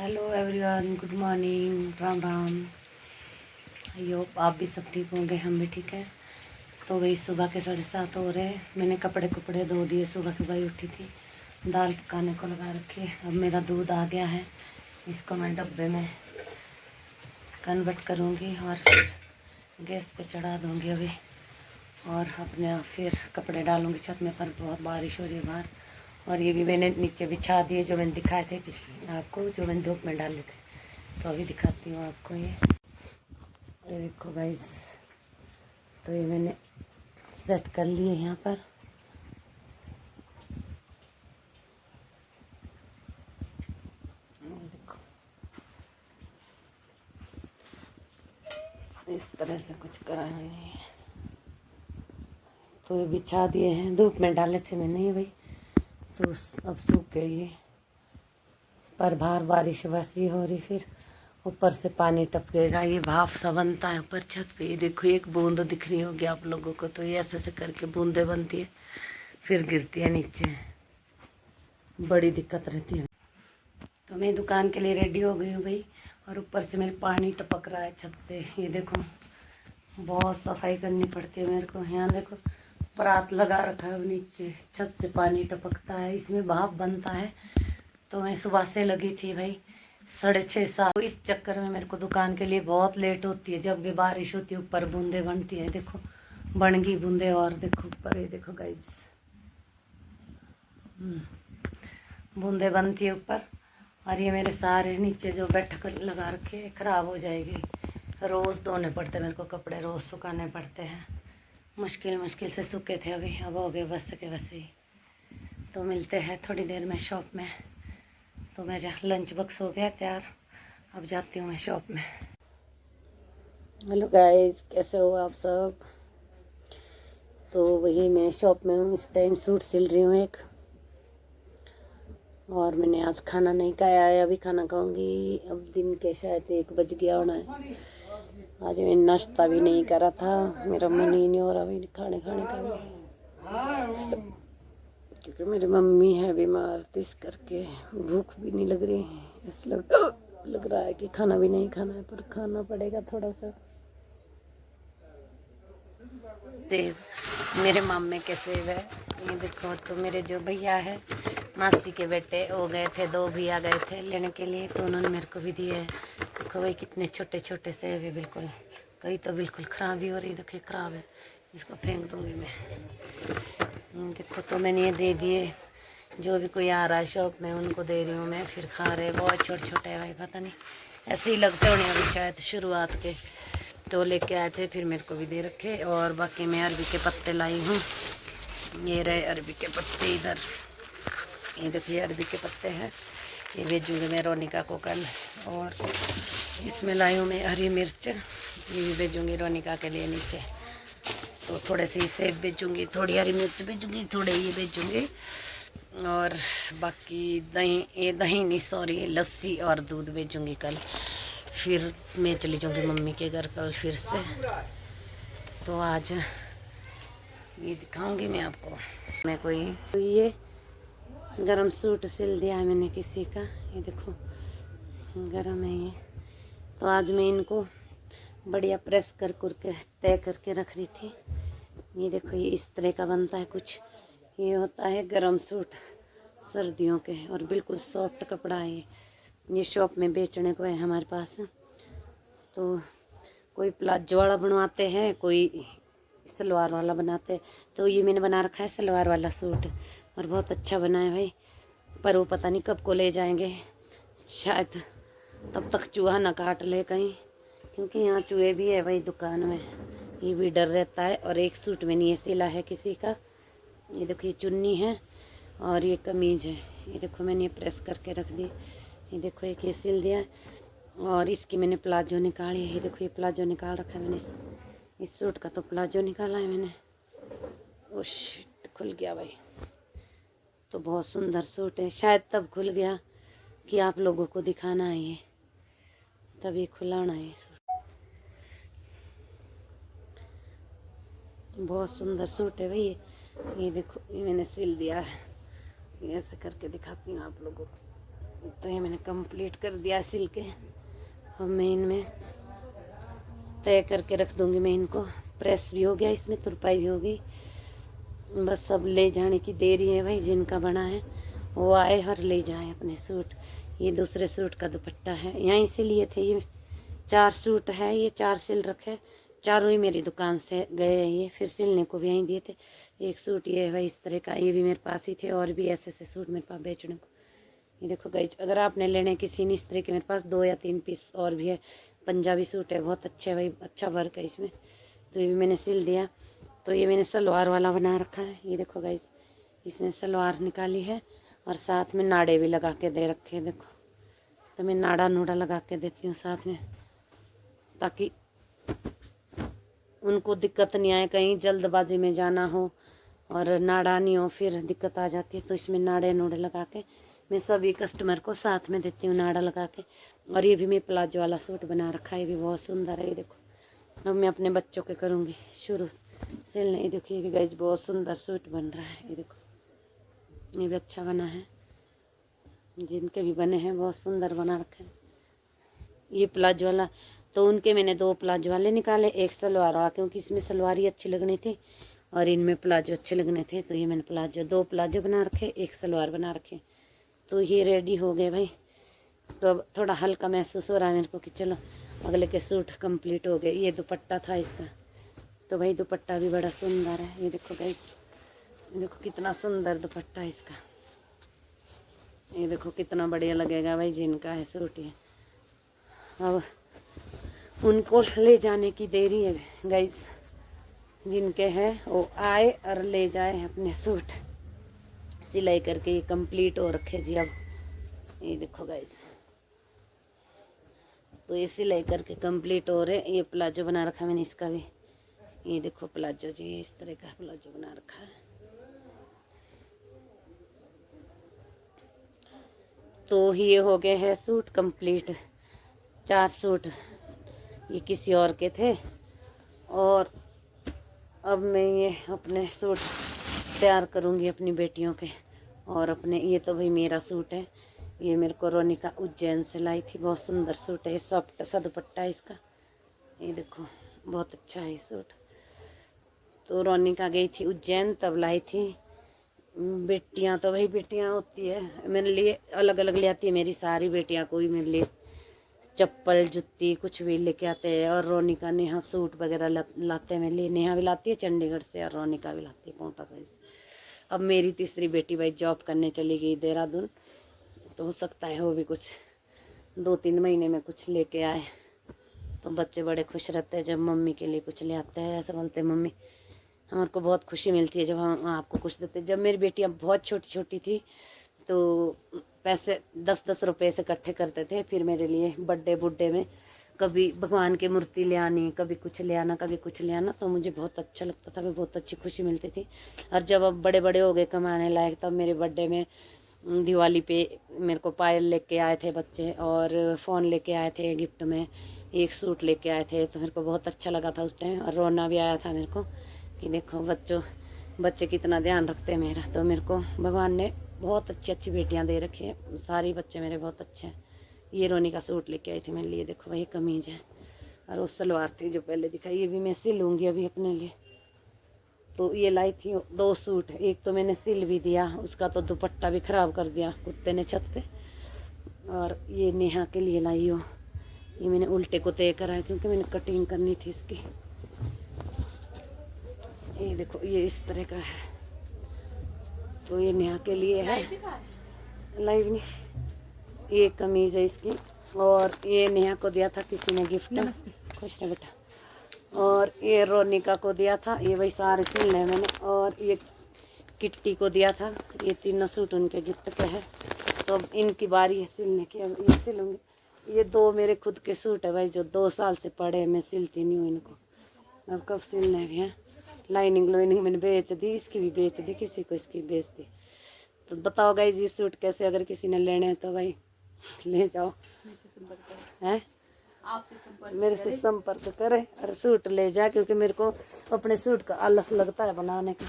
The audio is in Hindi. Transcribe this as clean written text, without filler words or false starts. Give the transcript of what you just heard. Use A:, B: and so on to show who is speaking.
A: Hello everyone, good morning, Ram Ram. I hope आप भी सब ठीक होंगे, हम भी ठीक है। तो वही सुबह के 7:30 हो रहे हैं। मैंने कपड़े धो दिए, सुबह सुबह ही उठी थी। दाल पकाने को लगा रखी है। अब मेरा दूध आ गया है, इसको मैं डब्बे में कन्वर्ट करूँगी और गैस पे चढ़ा दूँगी अभी। और अपने फिर कपड़े डालूँगी छत में, पर बहुत बारिश हो रही है बाहर। और ये भी मैंने नीचे बिछा दिए, जो मैंने दिखाए थे पिछले आपको, जो मैंने धूप में डाले थे। तो अभी दिखाती हूँ आपको। ये देखो गाइस, तो ये मैंने सेट कर लिए यहाँ पर। ये देखो, इस तरह से कुछ करा है। तो ये बिछा दिए हैं, धूप में डाले थे मैंने ये भाई, तो अब सूख गए ये। पर बाहर बारिश वैसी हो रही, फिर ऊपर से पानी टपकेगा। ये भाप सा बनता है ऊपर छत पे। ये देखो, एक बूंद दिख रही होगी आप लोगों को। तो ये ऐसे ऐसे करके बूंदे बनती है, फिर गिरती है नीचे। बड़ी दिक्कत रहती है। तो मैं दुकान के लिए रेडी हो गई हूँ भाई। और ऊपर से मेरे पानी टपक रहा है छत से। ये देखो, बहुत सफाई करनी पड़ती है मेरे को। यहाँ देखो, परात लगा रखा है, नीचे छत से पानी टपकता है, इसमें भाप बनता है। तो मैं सुबह से लगी थी भाई, 6:30-7। तो इस चक्कर में मेरे को दुकान के लिए बहुत लेट होती है। जब भी बारिश होती है, ऊपर बूंदे बनती है। देखो, बन गई बूंदे। और देखो ऊपर, ये देखो गाइस, बूंदे बनती है ऊपर। और ये मेरे सारे नीचे जो बैठक लगा रखे खराब हो जाएगी। रोज़ धोने पड़ते मेरे को कपड़े, रोज़ सुखाने पड़ते हैं। मुश्किल मुश्किल से सूखे थे, अभी अब हो गए बस के वैसे ही। तो मिलते हैं थोड़ी देर में शॉप में। तो मेरा लंच बॉक्स हो गया तैयार, अब जाती हूँ मैं शॉप में। हेलो गाइस, कैसे हो आप सब। तो वही मैं शॉप में हूँ इस टाइम, सूट सिल रही हूँ एक। और मैंने आज खाना नहीं खाया है, अभी खाना खाऊंगी। अब दिन के शायद 1 बज गया होना है। आज मैं नाश्ता भी नहीं करा था, मेरा मन ही नहीं हो रहा अभी खाने का भी। क्योंकि मेरी मम्मी है बीमार, तो इस करके भूख भी नहीं लग रही। ऐसा लग रहा है कि खाना भी नहीं खाना है, पर खाना पड़ेगा थोड़ा सा। देव मेरे मामे के सेब है, ये देखो। तो मेरे जो भैया है, मासी के बेटे, वो गए थे, 2 भैया गए थे लेने के लिए, तो उन्होंने मेरे को भी दिए। देखो भाई, कितने छोटे छोटे सेब है बिल्कुल। कई तो बिल्कुल ख़राब ही हो रही, देखिए ख़राब है, इसको फेंक दूंगी मैं। देखो, तो मैंने ये दे दिए। जो भी कोई आ रहा है शॉप में, उनको दे रही हूँ मैं। फिर खा रहे, बहुत छोटे छोटे है भाई, पता नहीं ऐसे ही लगते होने अभी शायद शुरुआत के। तो लेके आए थे, फिर मेरे को भी दे रखे। और बाकी मैं अरबी के पत्ते लाई हूँ। ये रहे अरबी के पत्ते इधर, ये देखिए अरबी के पत्ते हैं। ये भेजूँगी मैं रोनिका को कल। और इसमें लाई हूँ मैं हरी मिर्च, ये भी भेजूँगी रोनिका के लिए नीचे। तो थोड़े से सेब भेजूँगी, थोड़ी हरी मिर्च भेजूँगी, थोड़े ये भेजूँगी। और बाकी दही, ये दही नहीं सॉरी, लस्सी और दूध भेजूँगी कल। फिर मैं चली जाऊँगी मम्मी के घर कल फिर से। तो आज ये दिखाऊंगी मैं आपको। मैं कोई ये गरम सूट सिल दिया है मैंने किसी का, ये देखो गरम है ये। तो आज मैं इनको बढ़िया प्रेस कर के तय करके रख रही थी। ये देखो, ये इस तरह का बनता है कुछ। ये होता है गरम सूट सर्दियों के, और बिल्कुल सॉफ्ट कपड़ा है ये शॉप में बेचने को है हमारे पास। तो कोई प्लाजो वाला बनवाते हैं, कोई सलवार वाला बनाते। तो ये मैंने बना रखा है सलवार वाला सूट, और बहुत अच्छा बना है भाई। पर वो पता नहीं कब को ले जाएंगे, शायद तब तक चूहा ना काट ले कहीं, क्योंकि यहाँ चूहे भी है भाई दुकान में, ये भी डर रहता है। और एक सूट मैंने ये सिला है किसी का। ये देखो, ये चुन्नी है और ये कमीज है। ये देखो, मैंने ये प्रेस करके रख दी। ये देखो, एक ये सिल दिया। और इसकी मैंने प्लाजो निकाली है। ये देखो, ये प्लाजो निकाल रखा है मैंने। इस सूट का तो प्लाजो निकाला है मैंने। ओ शिट, खुल गया भाई। तो बहुत सुंदर सूट है, शायद तब खुल गया कि आप लोगों को दिखाना है, ये तभी खुलाना है सूट। बहुत सुंदर सूट है भाई ये देखो, ये मैंने सिल दिया है। ये ऐसे करके दिखाती हूँ आप लोगों को। तो ये मैंने कंप्लीट कर दिया सिल के। अब मैं इनमें तय करके रख दूंगी। मैं इनको प्रेस भी हो गया, इसमें तुरपाई भी हो गई, बस सब ले जाने की देरी है भाई। जिनका बना है वो आए और ले जाए अपने सूट। ये दूसरे सूट का दुपट्टा है, यहीं से लिए थे। ये 4 सूट है, ये 4 सिल रखे, चारों ही मेरी दुकान से गए हैं ये, फिर सिलने को भी यहीं दिए थे। एक सूट ये है भाई इस तरह का, ये भी मेरे पास ही थे, और भी ऐसे ऐसे सूट मेरे पास बेचने को। ये देखो गाइस, अगर आपने लेने किसी ने इस तरह के, मेरे पास 2 या 3 पीस और भी है। पंजाबी सूट है, बहुत अच्छे भाई, अच्छा वर्क है इसमें। तो ये भी मैंने सिल दिया। तो ये मैंने सलवार वाला बना रखा है। ये देखो गाइस, इसने सलवार निकाली है और साथ में नाड़े भी लगा के दे रखे हैं। देखो, तो मैं नाड़ा नूड़ा लगा के देती हूँ साथ में, ताकि उनको दिक्कत नहीं आए, कहीं जल्दबाजी में जाना हो और नाड़ा नहीं हो फिर दिक्कत आ जाती है। तो इसमें नाड़े नूड़े लगा के मैं सभी कस्टमर को साथ में देती हूँ, नाड़ा लगा के। और ये भी मैं प्लाजो वाला सूट बना रखा है, ये भी बहुत सुंदर है। ये देखो, अब मैं अपने बच्चों के करूँगी शुरू सिलने। ये देखिए, ये भी गाइस बहुत सुंदर सूट बन रहा है। ये देखो, ये भी अच्छा बना है, जिनके भी बने हैं बहुत सुंदर बना रखे हैं। ये प्लाजो वाला, तो उनके मैंने 2 प्लाजो वाले निकाले, एक सलवार वाला, क्योंकि इसमें सलवार ही अच्छी लगनी थी और इनमें प्लाजो अच्छे लगने थे। तो ये मैंने प्लाजो 2 प्लाजो बना रखे, एक सलवार बना रखे। तो ये रेडी हो गए भाई। तो अब थोड़ा हल्का महसूस हो रहा है मेरे को कि चलो अगले के सूट कंप्लीट हो गए। ये दुपट्टा था इसका, तो भाई दुपट्टा भी बड़ा सुंदर है। ये देखो गाइस, देखो कितना सुंदर दुपट्टा है इसका। ये देखो कितना बढ़िया लगेगा भाई, जिनका है सूट ये। अब उनको ले जाने की देरी है गाइस, जिनके हैं वो आए और ले जाए अपने सूट। सिलाई करके ये कंप्लीट हो रखे जी। अब ये देखो गाइस, तो ये सिलाई करके कंप्लीट हो रहे। ये प्लाजो बना रखा मैंने इसका भी। ये देखो प्लाजो जी, इस तरह का प्लाजो बना रखा है। तो ये हो गए हैं सूट कंप्लीट, 4 सूट ये किसी और के थे। और अब मैं ये अपने सूट तैयार करूँगी अपनी बेटियों के और अपने। ये तो भाई मेरा सूट है, ये मेरे को रोनिका उज्जैन से लाई थी, बहुत सुंदर सूट है, सॉफ्ट सा दुपट्टा है इसका। ये देखो बहुत अच्छा है सूट। तो रोनिका गई थी उज्जैन तब लाई थी। बेटियां तो भाई बेटियां होती है, मेरे लिए अलग अलग ले आती है मेरी सारी बेटियां, कोई मेरे लिए चप्पल जुत्ती कुछ भी लेके आते हैं। और रोनिका नेहा सूट वगैरह लाते हैं मेरे लिए। नेहा भी लाती है चंडीगढ़ से और रोनिका भी लाती है पोंटा साहिब से। अब मेरी तीसरी बेटी भाई जॉब करने चली गई देहरादून, तो हो सकता है वो भी कुछ 2-3 महीने में कुछ लेके आए। तो बच्चे बड़े खुश रहते हैं जब मम्मी के लिए कुछ ले आते हैं। ऐसे बोलते हैं मम्मी, हमारे को बहुत खुशी मिलती है जब हम आपको कुछ देते हैं। जब मेरी बेटियाँ बहुत छोटी छोटी थी तो पैसे 10-10 रुपए से इकट्ठे करते थे, फिर मेरे लिए बर्थडे बुड्डे में कभी भगवान की मूर्ति ले आनी, कभी कुछ ले आना, कभी कुछ ले आना। तो मुझे बहुत अच्छा लगता था, बहुत अच्छी खुशी मिलती थी। और जब अब बड़े बड़े हो गए कमाने लायक, तब मेरे बर्थडे में दिवाली पे मेरे को पायल लेके आए थे बच्चे, और फ़ोन लेके आए थे गिफ्ट में, एक सूट लेके आए थे। तो मेरे को बहुत अच्छा लगा था उस टाइम। और रोना भी आया था मेरे को कि देखो बच्चे कितना ध्यान रखते हैं मेरा। तो मेरे को भगवान ने बहुत अच्छी अच्छी बेटियां दे रखी हैं, सारी बच्चे मेरे बहुत अच्छे हैं। ये रोनी का सूट लेके आई थी मेरे लिए, देखो भाई कमीज है, और वो सलवार थी जो पहले दिखाई, ये भी मैं सिलूँगी अभी अपने लिए। तो ये लाई थी 2 सूट, एक तो मैंने सिल भी दिया, उसका तो दुपट्टा भी ख़राब कर दिया कुत्ते ने छत पे। और ये नेहा के लिए लाई हो, ये मैंने उल्टे को तय करा है क्योंकि मैंने कटिंग करनी थी इसकी। ये देखो ये इस तरह का है। तो ये नेहा के लिए है, लाइव नहीं, ये कमीज है इसकी। और ये नेहा को दिया था किसी ने गिफ्ट, खुश रहे बेटा। और ये रोनिका को दिया था, ये वही सारे सिलने मैंने। और ये किट्टी को दिया था। ये तीनों सूट उनके गिफ्ट के हैं। तो अब इनकी बारी है सिलने की, अब ये सिलूँगी। ये 2 मेरे खुद के सूट है भाई, जो 2 साल से पड़े हैं, मैं सिलती नहीं हूँ इनको, अब कब सिलने भी हैं। लाइनिंग मैंने बेच दी, इसकी भी बेच दी, किसी को इसकी बेच दी। तो बताओ गाइस ये सूट कैसे, अगर किसी ने लेने हैं तो भाई ले जाओ, हैं मेरे से संपर्क करे और सूट ले जाए, क्योंकि मेरे को अपने सूट का आलस लगता है बनाने का।